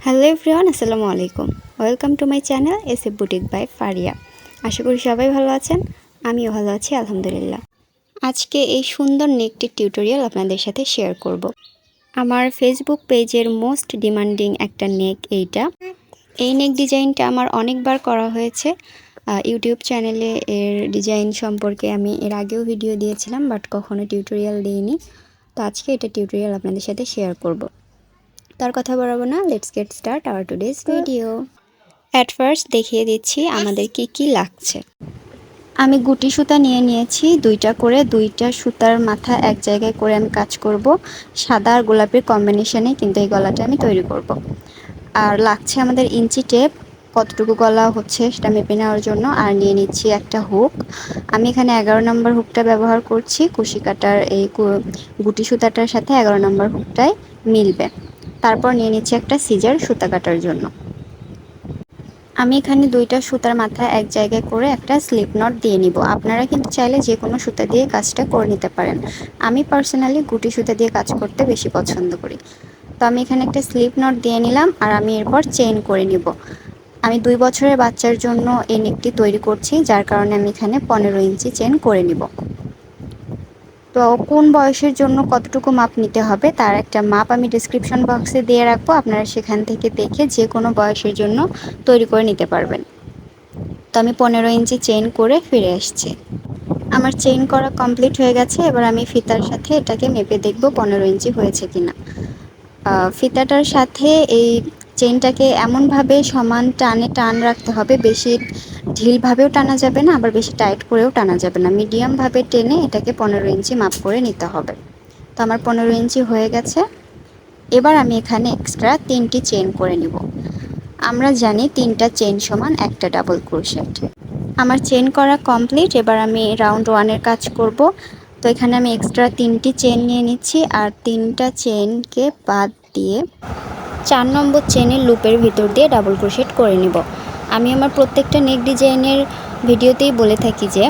Hello everyone, আসসালামু আলাইকুম। Welcome to my channel SF boutique by Faria. আশা করি সবাই ভালো আছেন, আমিও ভালো আছি আলহামদুলিল্লাহ। আজকে এই সুন্দর নেকটির টিউটোরিয়াল আপনাদের সাথে শেয়ার করব। আমার ফেসবুক পেজের মোস্ট ডিমান্ডিং একটা নেক এইটা। এই নেক ডিজাইনটা আমার অনেকবার করা হয়েছে। ইউটিউব চ্যানেলে এর ডিজাইন সম্পর্কে আমি এর আগেও ভিডিও দিয়েছিলাম, বাট কখনো টিউটোরিয়াল দিইনি। তো আজকে এটা টিউটোরিয়াল আপনাদের সাথে শেয়ার করব। তার কথা বলবো না, let's get start our today's video. At first দেখিয়ে দিচ্ছি আমাদের কি লাগছে। আমি গুটি সুতা নিয়ে নিয়েছি দুইটা করে, দুইটা সুতার মাথা এক জায়গায় করে আমি কাজ করব। সাদা আর গোলাপির কম্বিনেশনে কিন্তু এই গলাটা আমি তৈরি করব। আর লাগছে আমাদের ইঞ্চি টেপ, কতটুকু গলা হচ্ছে সেটা মেপে নেওয়ার জন্য। আর নিয়ে নিচ্ছি একটা হুক। আমি এখানে 11 নম্বর হুকটা ব্যবহার করছি। কুশি কাটার এই গুটি সুতাটার সাথে 11 নম্বর হুকটাই মিলবে। তারপর নিয়ে নিচ্ছি একটা সিজার সুতা কাটার জন্য। আমি এখানে দুইটা সুতার মাথা এক জায়গায় করে একটা স্লিপ নট দিয়ে নিব। আপনারা কিন্তু চাইলে যে কোনো সুতা দিয়ে কাজটা করে নিতে পারেন। আমি পার্সোনালি গুটি সুতা দিয়ে কাজ করতে বেশি পছন্দ করি। তো আমি এখানে একটা স্লিপ নট দিয়ে নিলাম, আর আমি এরপর চেইন করে নিব। আমি 2 বছরের বাচ্চার জন্য এই নেকটি তৈরি করছি, যার কারণে আমি এখানে 15 ইঞ্চি চেইন করে নিব। তো কোন বয়সের জন্য কতটুকু মাপ নিতে হবে তার একটা মাপ আমি ডিসক্রিপশন বক্সে দিয়ে রাখবো, আপনারা সেখান থেকে দেখে যে কোনো বয়সের জন্য তৈরি করে নিতে পারবেন। তো আমি 15 ইঞ্চি চেইন করে ফিরে আসছি। আমার চেইন করা কমপ্লিট হয়ে গেছে। এবার আমি ফিতার সাথে এটাকে মেপে দেখব 15 ইঞ্চি হয়েছে কিনা। ফিতাটার সাথে এই চেইনটাকে এমনভাবে সমান টান রাখতে হবে, বেশি ঢিলভাবেও টানা যাবে না, আবার বেশি টাইট করেও টানা যাবে না। মিডিয়ামভাবে টেনে এটাকে 15 ইঞ্চি মাপ করে নিতে হবে। তো আমার 15 ইঞ্চি হয়ে গেছে। এবার আমি এখানে এক্সট্রা 3টি চেইন করে নিব। আমরা জানি 3টা চেইন সমান একটা ডাবল ক্রোশেট। আমার চেইন করা কমপ্লিট। এবার আমি রাউন্ড 1-এর কাজ করব। তো এখানে আমি এক্সট্রা 3টি চেইন নিয়ে নিচ্ছি, আর 3টা চেইনকে বাদ দিয়ে 4 নম্বর চেইনের লুপের ভিতর দিয়ে ডাবল ক্রোশেট করে নিব। আমি আমার প্রত্যেকটা নেক ডিজাইনের ভিডিওতেই বলে থাকি যে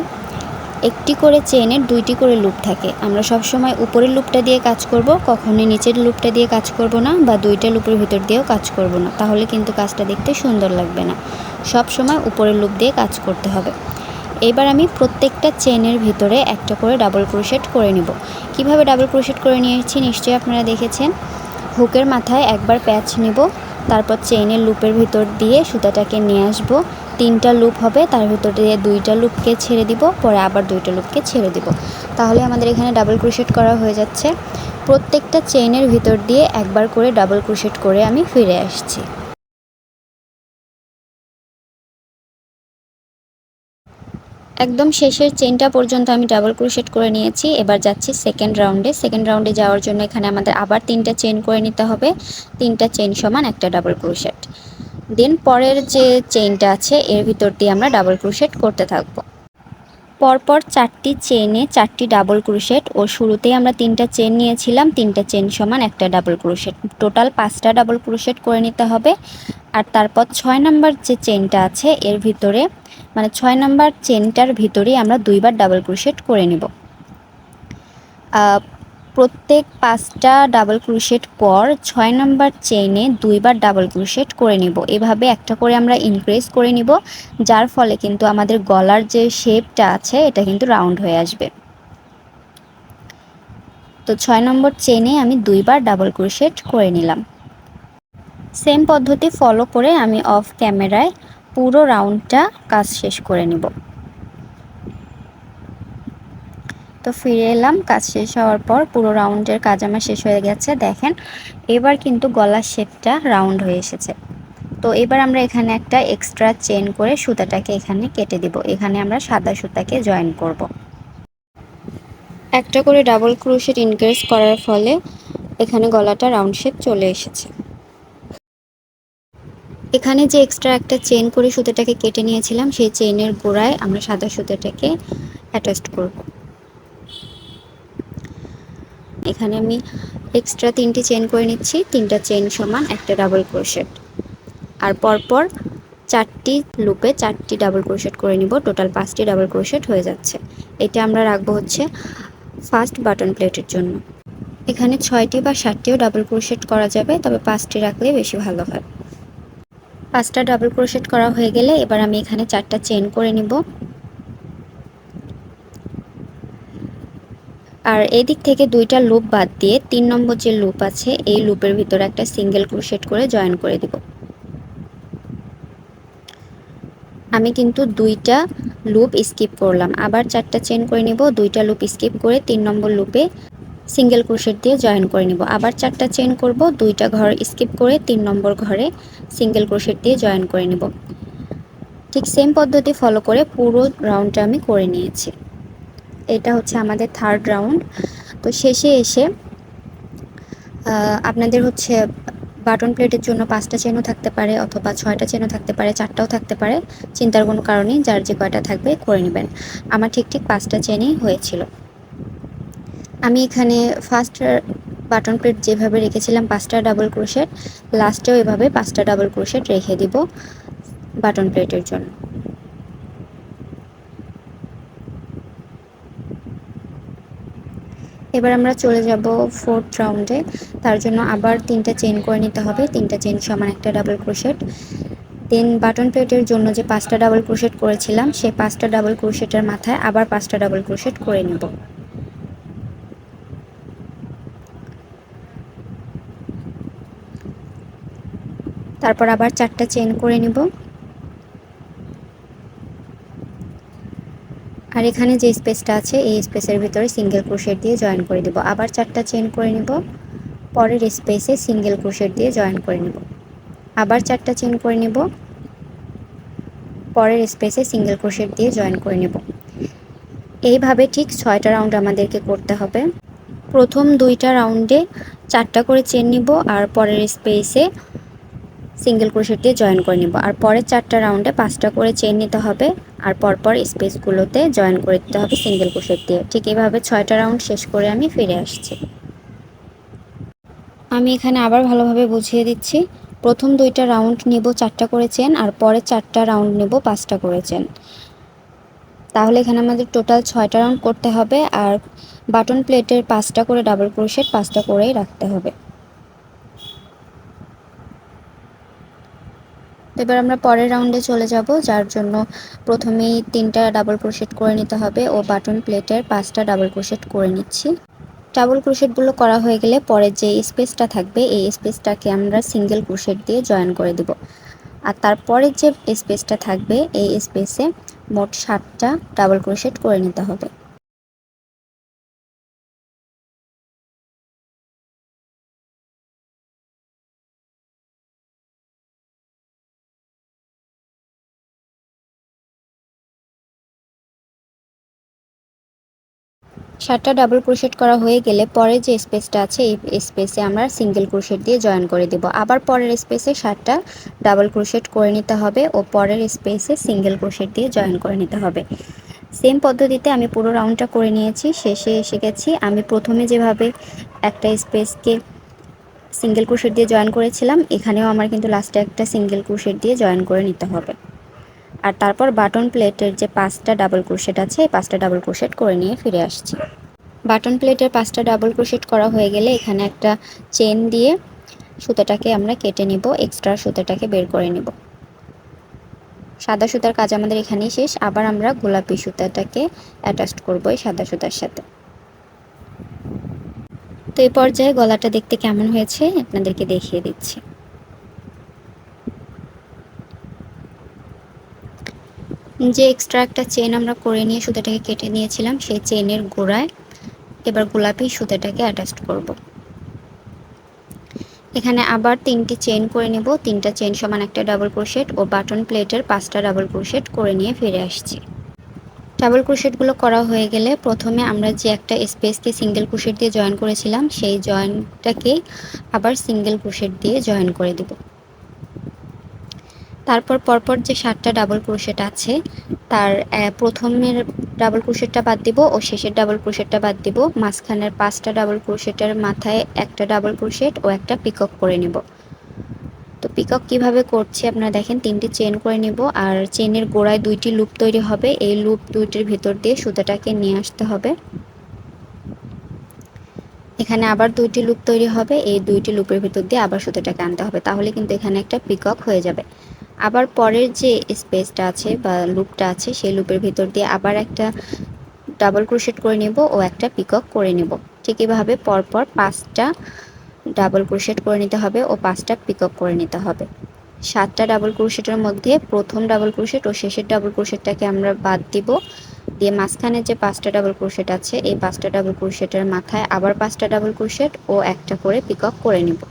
একটি করে চেইনের 2টি করে লুপ থাকে। আমরা সব সময় উপরের লুপটা দিয়ে কাজ করব, কখনোই নিচের লুপটা দিয়ে কাজ করব না, বা 2টা লুপের ভিতর দিয়েও কাজ করব না, তাহলে কিন্তু কাজটা দেখতে সুন্দর লাগবে না। সব সময় উপরের লুপ দিয়ে কাজ করতে হবে। এবার আমি প্রত্যেকটা চেইনের ভিতরে একটা করে ডাবল ক্রোশেট করে নিব। কিভাবে ডাবল ক্রোশেট করে নিয়েছি নিশ্চয়ই আপনারা দেখেছেন। হুকের মাথায় একবার প্যাচ নিব, তারপর চেইনের লুপের ভিতর দিয়ে সুতাটাকে নিয়ে আসব। 3টা লুপ হবে, তার ভিতর দিয়ে 2টা লুপকে ছেড়ে দিব, পরে আবার 2টা লুপকে ছেড়ে দিব। তাহলে আমাদের এখানে ডাবল ক্রোশেট করা হয়ে যাচ্ছে। প্রত্যেকটা চেইনের ভিতর দিয়ে একবার করে ডাবল ক্রোশেট করে আমি ফিরে আসছি। একদম শেষের চেইনটা পর্যন্ত আমি ডাবল ক্রোশেট করে নিয়েছি। এবার যাচ্ছি সেকেন্ড রাউন্ডে যাওয়ার জন্য এখানে আমাদের আবার 3টা চেইন করে নিতে হবে। 3টা চেইন সমান একটা ডাবল ক্রোশেট। দেন পরের যে চেইনটা আছে এর ভিতর দিয়ে আমরা ডাবল ক্রোশেট করতে থাকবো। পরপর 4টি চেইনে 4টি ডাবল ক্রোশেট, ও শুরুতেই আমরা 3টা চেইন নিয়েছিলাম, 3টা চেইন সমান একটা ডাবল ক্রোশেট। টোটাল 5টা ডাবল ক্রোশেট করে নিতে হবে। আর তারপর 6 নাম্বার যে চেইনটা আছে এর ভিতরে, মানে 6 নাম্বার চেইনটার ভিতরেই আমরা 2বার ডাবল ক্রোশেট করে নেব। প্রত্যেক 5টা ডাবল ক্রোশেট পর 6 নাম্বার চেইনে 2বার ডাবল ক্রোশেট করে নিব। এভাবে একটা করে আমরা ইনক্রিজ করে নিব, যার ফলে কিন্তু আমাদের গলার যে শেপটা আছে এটা কিন্তু রাউন্ড হয়ে আসবে। তো 6 নম্বর চেইনে আমি 2বার ডাবল ক্রোশেট করে নিলাম। সেম পদ্ধতি ফলো করে আমি অফ ক্যামেরায় পুরো রাউন্ডটা কাজ শেষ করে নিব। তো ফিরে এলাম। কাজ শেষ হওয়ার পর পুরো রাউন্ডের কাজ আমার শেষ হয়ে গেছে। দেখেন এবার কিন্তু গলার শেপটা রাউন্ড হয়ে এসেছে। তো এবার আমরা এখানে একটা এক্সট্রা চেইন করে সুতাটাকে এখানে কেটে দিব। এখানে আমরা সাদা সুতাকে জয়েন করব। একটা করে ডাবল ক্রোশেট ইনক্রিজ করার ফলে এখানে গলাটা রাউন্ড শেপ চলে এসেছে। এখানে যে এক্সট্রা একটা চেইন করে সুতাটাকে কেটে নিয়েছিলাম, সেই চেইনের গোড়ায় আমরা সাদা সুতাটাকে অ্যাটাচ করব। এখানে আমি এক্সট্রা 3টি চেইন করে নিচ্ছি, 3টা চেইন সমান একটা ডাবল ক্রোশেট। আর পরপর 4টি লুপে 4টি ডাবল ক্রোশেট করে নিব। টোটাল 5টি ডাবল ক্রোশেট হয়ে যাচ্ছে। এটা আমরা রাখবো হচ্ছে ফার্স্ট বাটন প্লেটের জন্য। এখানে 6টি বা 7টিও ডাবল ক্রোশেট করা যাবে, তবে 5টি রাখলে বেশি ভালো হয়। 5টা ডাবল ক্রোশেট করা হয়ে গেলে এবার আমি এখানে 4টা চেইন করে নিব। আর এই দিক থেকে 2টা লুপ বাদ দিয়ে 3 নম্বর যে লুপ আছে এই লুপের ভিতরে একটা সিঙ্গেল ক্রোশেট করে জয়েন করে দিব। আমি কিন্তু 2টা লুপ স্কিপ করলাম, আবার 4টা চেইন করে নিব। 2টা লুপ স্কিপ করে 3 নম্বর লুপে সিঙ্গেল ক্রোশেট দিয়ে জয়েন করে নিব। আবার 4টা চেইন করব, 2টা ঘর স্কিপ করে 3 নম্বর ঘরে সিঙ্গেল ক্রোশেট দিয়ে জয়েন করে নিব। ঠিক সেম পদ্ধতি ফলো করে পুরো রাউন্ডটা আমি করে নিয়েছি। এটা হচ্ছে আমাদের থার্ড রাউন্ড। তো শেষে এসে আপনাদের হচ্ছে বাটন প্লেটের জন্য 5টা চেনও থাকতে পারে অথবা 6টা চেনও থাকতে পারে, 4টাও থাকতে পারে, চিন্তার কোনো কারণেই যার যে কয়টা থাকবে করে নেবেন। আমার ঠিক 5টা চেনই হয়েছিল। আমি এখানে ফার্স্ট বাটন প্লেট যেভাবে রেখেছিলাম 5টা ডাবল ক্রোশেট, লাস্টেও এভাবে 5টা ডাবল ক্রোশেট রেখে দিব বাটন প্লেটের জন্য। এবার আমরা চলে যাব ফোর্থ রাউন্ডে। তার জন্য আবার 3টা চেইন করে নিতে হবে। 3টা চেইন সমান একটা ডাবল ক্রোশেট। দেন বাটন প্লেটের জন্য যে 5টা ডাবল ক্রোশেট করেছিলাম সেই 5টা ডাবল ক্রোশেটের মাথায় আবার 5টা ডাবল ক্রোশেট করে নেব। তারপর আবার 4টা চেইন করে নিব। আর এখানে যে স্পেসটা আছে এই স্পেসের ভিতরে সিঙ্গেল ক্রোশেট দিয়ে জয়েন করে দেব। আবার 4টা চেইন করে নিব, পরের স্পেসে সিঙ্গেল ক্রোশেট দিয়ে জয়েন করে নেব। আবার 4টা চেইন করে নেব, পরের স্পেসে সিঙ্গেল ক্রোশেট দিয়ে জয়েন করে নেব। এইভাবে ঠিক 6টা রাউন্ড আমাদেরকে করতে হবে। প্রথম 2টা রাউন্ডে 4টা করে চেইন নিব আর পরের স্পেসে সিঙ্গেল ক্রোশেট দিয়ে জয়েন করে নেব। আর পরের 4টা রাউন্ডে 5টা করে চেইন নিতে হবে আর পরপর স্পেসগুলোতে জয়েন করে দিতে হবে সিঙ্গেল ক্রোশেট দিয়ে। ঠিক এইভাবে 6টা রাউন্ড শেষ করে আমি ফিরে আসছি। আমি এখানে আবার ভালোভাবে বুঝিয়ে দিচ্ছি। প্রথম 2টা রাউন্ড নিব 4টা করে চেন আর পরের 4টা রাউন্ড নেব 5টা করে চেন। তাহলে এখানে আমাদের টোটাল 6টা রাউন্ড করতে হবে। আর বাটন প্লেটের 5টা করে ডাবল ক্রোশেট 5টা করেই রাখতে হবে। এবার আমরা পরের রাউন্ডে চলে যাব, যার জন্য প্রথমেই 3টা ডাবল ক্রোশেট করে নিতে হবে ও বাটন প্লেটের 5টা ডাবল ক্রোশেট করে নিচ্ছি। ডাবল ক্রোশেটগুলো করা হয়ে গেলে পরে যে স্পেসটা থাকবে এই স্পেসটাকে আমরা সিঙ্গেল ক্রোশেট দিয়ে জয়েন করে দেব। আর তারপরে যে স্পেসটা থাকবে এই স্পেসে মোট 7টা ডাবল ক্রোশেট করে নিতে হবে। সাতটা ডাবল ক্রোশেট করা হয়ে গেলে পরে যে স্পেসটা আছে এই স্পেসে আমরা সিঙ্গেল ক্রোশেট দিয়ে জয়েন করে দেব। আবার পরের স্পেসে 7টা ডাবল ক্রোশেট করে নিতে হবে ও পরের স্পেসে সিঙ্গেল ক্রোশেট দিয়ে জয়েন করে নিতে হবে। সেম পদ্ধতিতে আমি পুরো রাউন্ডটা করে নিয়েছি। শেষে এসে গেছি। আমি প্রথমে যেভাবে একটা স্পেসকে সিঙ্গেল ক্রোশেট দিয়ে জয়েন করেছিলাম এখানেও আমার কিন্তু লাস্টে একটা সিঙ্গেল ক্রোশেট দিয়ে জয়েন করে নিতে হবে। আর তারপর বাটন প্লেটের যে 5টা ডাবল ক্রোশেট আছে এই 5টা ডাবল ক্রোশেট করে নিয়ে ফিরে আসছি। বাটন প্লেটের 5টা ডাবল ক্রোশেট করা হয়ে গেলে এখানে একটা চেন দিয়ে সুতাটাকে আমরা কেটে নিব, এক্সট্রা সুতাটাকে বের করে নিব। সাদা সুতার কাজ আমাদের এখানেই শেষ। আবার আমরা গোলাপি সুতাটাকে অ্যাটাচ করব এই সাদা সুতার সাথে। তো এই পর্যায়ে গলাটা দেখতে কেমন হয়েছে আপনাদেরকে দেখিয়ে দিচ্ছি। যে এক্সট্রা একটা চেন আমরা করে নিয়ে সুতাটাকে কেটে নিয়েছিলাম সেই চেনের গোড়ায় এবার গোলাপি সুতাটাকে অ্যাটাচ করব। এখানে আবার 3টি চেন করে নেব। 3টা চেন সমান একটা ডাবল ক্রোশেট ও বাটন প্লেটের 5টা ডাবল ক্রোশেট করে নিয়ে ফিরে আসছি। ডাবল ক্রোশেটগুলো করা হয়ে গেলে প্রথমে আমরা যে একটা স্পেসকে সিঙ্গেল ক্রোশেট দিয়ে জয়েন করেছিলাম সেই জয়েনটাকে আবার সিঙ্গেল ক্রোশেট দিয়ে জয়েন করে দেব। তারপর পরপর যে 7টা ডাবল ক্রোশেট আছে তার প্রথমের ডাবল ক্রোশেটটা বাদ দিব ও শেষের ডাবল ক্রোশেটটা বাদ দিব। মাঝখানের 5টা ডাবল ক্রোশেটের মাথায় একটা ডাবল ক্রোশেট ও একটা পিকক করে নেব। তো পিকক কিভাবে করছি আপনারা দেখেন, 3টি চেন করে নেব আর চেনের গোড়ায় 2টি লুপ তৈরি হবে। এই লুপ 2টির ভিতর দিয়ে সুতাটাকে নিয়ে আসতে হবে। এখানে আবার 2টি লুপ তৈরি হবে, এই 2টি লুপের ভিতর দিয়ে আবার সুতাটাকে আনতে হবে। তাহলে কিন্তু এখানে একটা পিকক হয়ে যাবে। আবার পরের যে স্পেসটা আছে বা লুপটা আছে সেই লুপের ভিতর দিয়ে আবার একটা ডাবল ক্রোশেট করে নেব ও একটা পিকক করে নেব। ঠিক এভাবে পরপর 5টা ডাবল ক্রোশেট করে নিতে হবে ও 5টা পিকক করে নিতে হবে। 7টা ডাবল ক্রোশেটের মধ্যে প্রথম ডাবল ক্রোশেট ও শেষের ডাবল ক্রোশেটটাকে আমরা বাদ দিব, দিয়ে মাঝখানে যে 5টা ডাবল ক্রোশেট আছে এই 5টা ডাবল ক্রোশেটের মাথায় আবার 5টা ডাবল ক্রোশেট ও একটা করে পিকক করে নিব।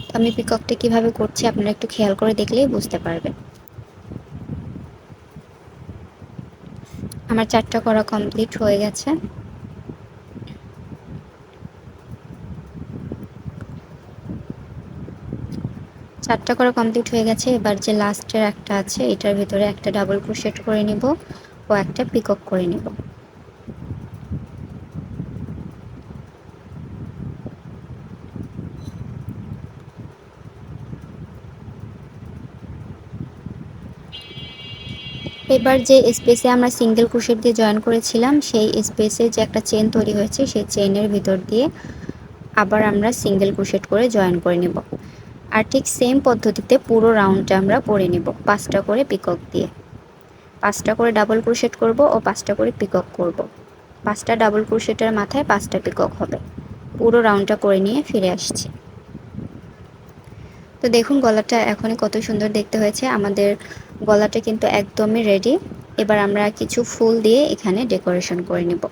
তো আমি পিককটা কিভাবে করছি আপনারা একটু খেয়াল করে দেখলেই বুঝতে পারবেন। আমার 4টা করা কমপ্লিট হয়ে গেছে। চারটা করা কমপ্লিট হয়ে গেছে। এবার যে লাস্টের একটা আছে এটার ভিতরে একটা ডাবল ক্রোশেট করে নিব ও একটা পিকক করে নিব। এবার যে স্পেসে আমরা সিঙ্গেল ক্রোশেট দিয়ে জয়েন করেছিলাম সেই স্পেসে যে একটা চেন তৈরি হয়েছে সেই চেনের ভিতর দিয়ে আবার আমরা সিঙ্গেল ক্রোশেট করে জয়েন করে নেব। আর ঠিক সেম পদ্ধতিতে পুরো রাউন্ডটা আমরা করে নেব 5টা করে পিকক দিয়ে। 5টা করে ডাবল ক্রোশেট করব ও 5টা করে পিকক করব। 5টা ডাবল ক্রোশেটের মাথায় 5টা পিকক হবে। পুরো রাউন্ডটা করে নিয়ে ফিরে আসছি। তো দেখুন গলাটা এখনই কত সুন্দর দেখতে হয়েছে। আমাদের গলাটা কিন্তু একদমই রেডি। এবার আমরা কিছু ফুল দিয়ে এখানে ডেকোরেশন করে নেব।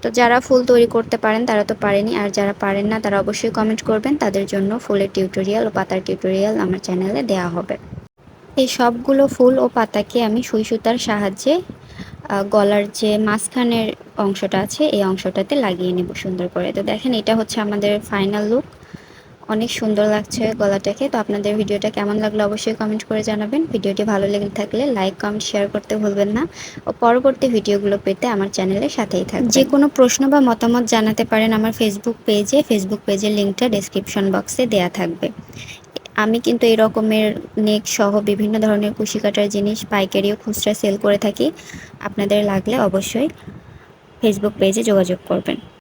তো যারা ফুল তৈরি করতে পারেন তারা তো পারেনই, আর যারা পারেন না তারা অবশ্যই কমেন্ট করবেন, তাদের জন্য ফুলের টিউটোরিয়াল ও পাতার টিউটোরিয়াল আমার চ্যানেলে দেওয়া হবে। এই সবগুলো ফুল ও পাতাকে আমি সুই সুতার সাহায্যে গলার যে মাঝখানের অংশটা আছে এই অংশটাতে লাগিয়ে নেব সুন্দর করে। তো দেখেন এটা হচ্ছে আমাদের ফাইনাল লুক। অনেক সুন্দর লাগছে গলাটাকে। তো আপনাদের ভিডিওটা কেমন লাগলো অবশ্যই কমেন্ট করে জানাবেন। ভিডিওটি ভালো লেগে থাকলে লাইক কমেন্ট শেয়ার করতে ভুলবেন না ও পরবর্তী ভিডিওগুলো পেতে আমার চ্যানেলের সাথেই থাকবেন। যে কোনো প্রশ্ন বা মতামত জানাতে পারেন আমার ফেসবুক পেজের লিঙ্কটা ডেসক্রিপশন বক্সে দেয়া থাকবে। আমি কিন্তু এই রকমের নেক সহ বিভিন্ন ধরনের কুশি কাটার জিনিস পাইকারি ও খুচরা সেল করে থাকি। আপনাদের লাগলে অবশ্যই ফেসবুক পেজে যোগাযোগ করবেন।